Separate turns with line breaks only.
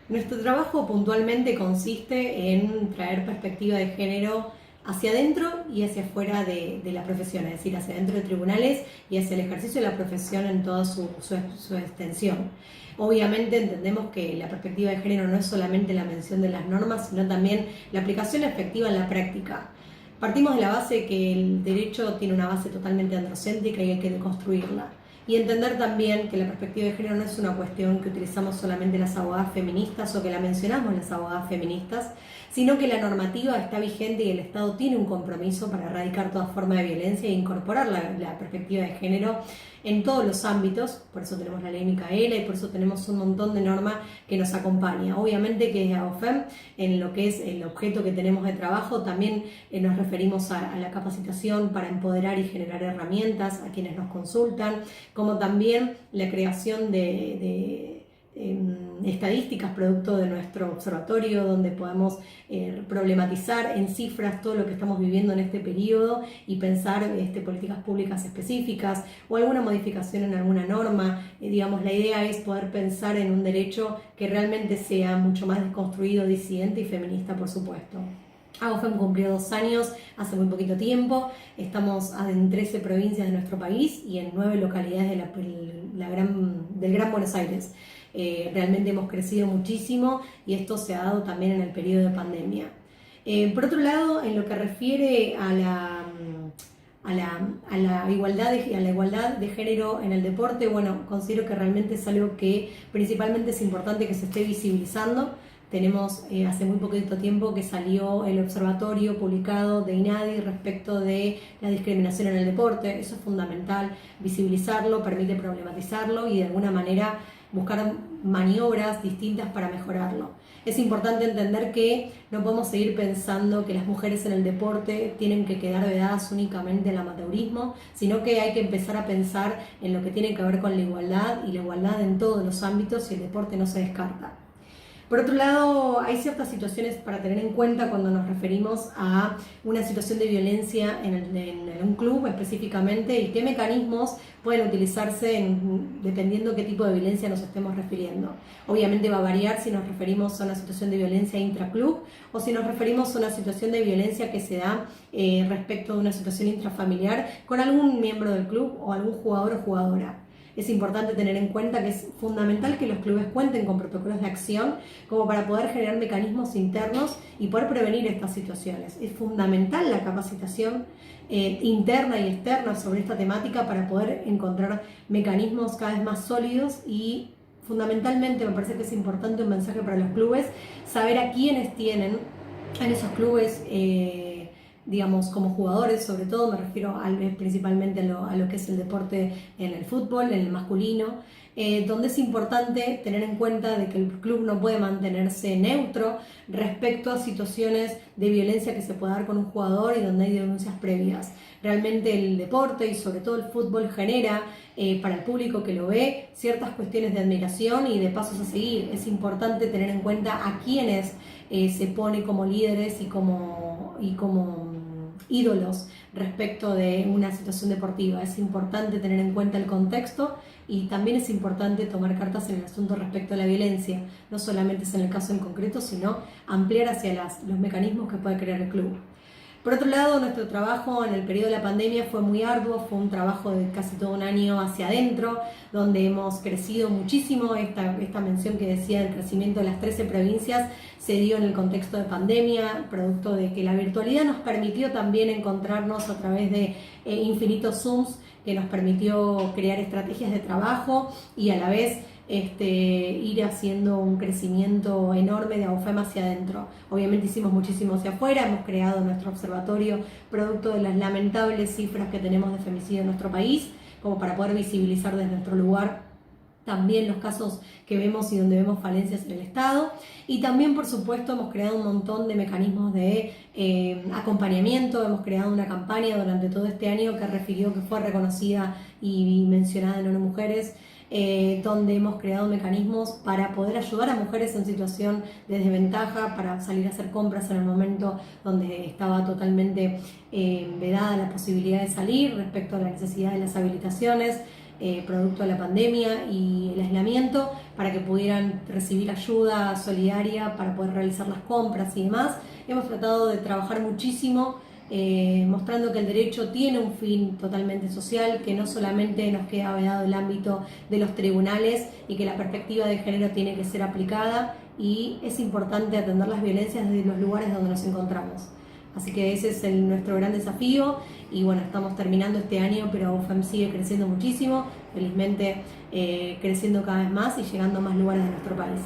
Nuestro trabajo puntualmente consiste en traer perspectiva de género hacia adentro y hacia afuera de la profesión, es decir, hacia adentro de tribunales y hacia el ejercicio de la profesión en toda su extensión. Obviamente entendemos que la perspectiva de género no es solamente la mención de las normas, sino también la aplicación efectiva en la práctica. Partimos de la base que el derecho tiene una base totalmente androcéntrica y hay que deconstruirla. Y entender también que la perspectiva de género no es una cuestión que utilizamos solamente las abogadas feministas o que la mencionamos las abogadas feministas, sino que la normativa está vigente y el Estado tiene un compromiso para erradicar toda forma de violencia e incorporar la perspectiva de género en todos los ámbitos. Por eso tenemos la ley Micaela y por eso tenemos un montón de normas que nos acompaña. Obviamente que desde AOFEM, en lo que es el objeto que tenemos de trabajo, también nos referimos a la capacitación para empoderar y generar herramientas a quienes nos consultan, como también la creación de estadísticas producto de nuestro observatorio, donde podemos problematizar en cifras todo lo que estamos viviendo en este periodo y pensar políticas públicas específicas o alguna modificación en alguna norma. Digamos, la idea es poder pensar en un derecho que realmente sea mucho más desconstruido, disidente y feminista, por supuesto. AOFEM cumplió 2 años hace muy poquito tiempo. Estamos en 13 provincias de nuestro país y en 9 localidades del Gran Buenos Aires. Realmente hemos crecido muchísimo y esto se ha dado también en el periodo de pandemia. Por otro lado, en lo que refiere a la igualdad de género en el deporte, bueno, considero que realmente es algo que principalmente es importante que se esté visibilizando. Tenemos hace muy poquito tiempo que salió el observatorio publicado de INADI respecto de la discriminación en el deporte. Eso es fundamental, visibilizarlo, permite problematizarlo y de alguna manera buscar maniobras distintas para mejorarlo. Es importante entender que no podemos seguir pensando que las mujeres en el deporte tienen que quedar vedadas únicamente al amateurismo, sino que hay que empezar a pensar en lo que tiene que ver con la igualdad y la igualdad en todos los ámbitos y el deporte no se descarta. Por otro lado, hay ciertas situaciones para tener en cuenta cuando nos referimos a una situación de violencia en un club específicamente y qué mecanismos pueden utilizarse dependiendo qué tipo de violencia nos estemos refiriendo. Obviamente va a variar si nos referimos a una situación de violencia intraclub o si nos referimos a una situación de violencia que se da respecto de una situación intrafamiliar con algún miembro del club o algún jugador o jugadora. Es importante tener en cuenta que es fundamental que los clubes cuenten con protocolos de acción como para poder generar mecanismos internos y poder prevenir estas situaciones. Es fundamental la capacitación interna y externa sobre esta temática para poder encontrar mecanismos cada vez más sólidos y fundamentalmente me parece que es importante un mensaje para los clubes, saber a quiénes tienen en esos clubes digamos, como jugadores, sobre todo me refiero principalmente a lo que es el deporte en el fútbol, en el masculino, donde es importante tener en cuenta de que el club no puede mantenerse neutro respecto a situaciones de violencia que se puede dar con un jugador y donde hay denuncias previas. Realmente el deporte y sobre todo el fútbol genera para el público que lo ve ciertas cuestiones de admiración y de pasos a seguir. Es importante tener en cuenta a quienes se pone como líderes y como ídolos respecto de una situación deportiva. Es importante tener en cuenta el contexto y también es importante tomar cartas en el asunto respecto a la violencia. No solamente es en el caso en concreto, sino ampliar hacia los mecanismos que puede crear el club. Por otro lado, nuestro trabajo en el periodo de la pandemia fue muy arduo, fue un trabajo de casi todo un año hacia adentro, donde hemos crecido muchísimo. Esta mención que decía del crecimiento de las 13 provincias se dio en el contexto de pandemia, producto de que la virtualidad nos permitió también encontrarnos a través de infinitos Zooms, que nos permitió crear estrategias de trabajo y a la vez ir haciendo un crecimiento enorme de AOFEM hacia adentro. Obviamente hicimos muchísimo hacia afuera, hemos creado nuestro observatorio producto de las lamentables cifras que tenemos de femicidio en nuestro país, como para poder visibilizar desde nuestro lugar también los casos que vemos y donde vemos falencias en el Estado. Y también, por supuesto, hemos creado un montón de mecanismos de acompañamiento. Hemos creado una campaña durante todo este año que fue reconocida y mencionada en ONU Mujeres, donde hemos creado mecanismos para poder ayudar a mujeres en situación de desventaja, para salir a hacer compras en el momento donde estaba totalmente vedada la posibilidad de salir respecto a la necesidad de las habilitaciones. producto de la pandemia y el aislamiento, para que pudieran recibir ayuda solidaria para poder realizar las compras y demás. Hemos tratado de trabajar muchísimo, mostrando que el derecho tiene un fin totalmente social, que no solamente nos queda vedado el ámbito de los tribunales y que la perspectiva de género tiene que ser aplicada, y es importante atender las violencias desde los lugares donde nos encontramos. Así que ese es nuestro gran desafío, y bueno, estamos terminando este año, pero UFEM sigue creciendo muchísimo, felizmente creciendo cada vez más y llegando a más lugares de nuestro país.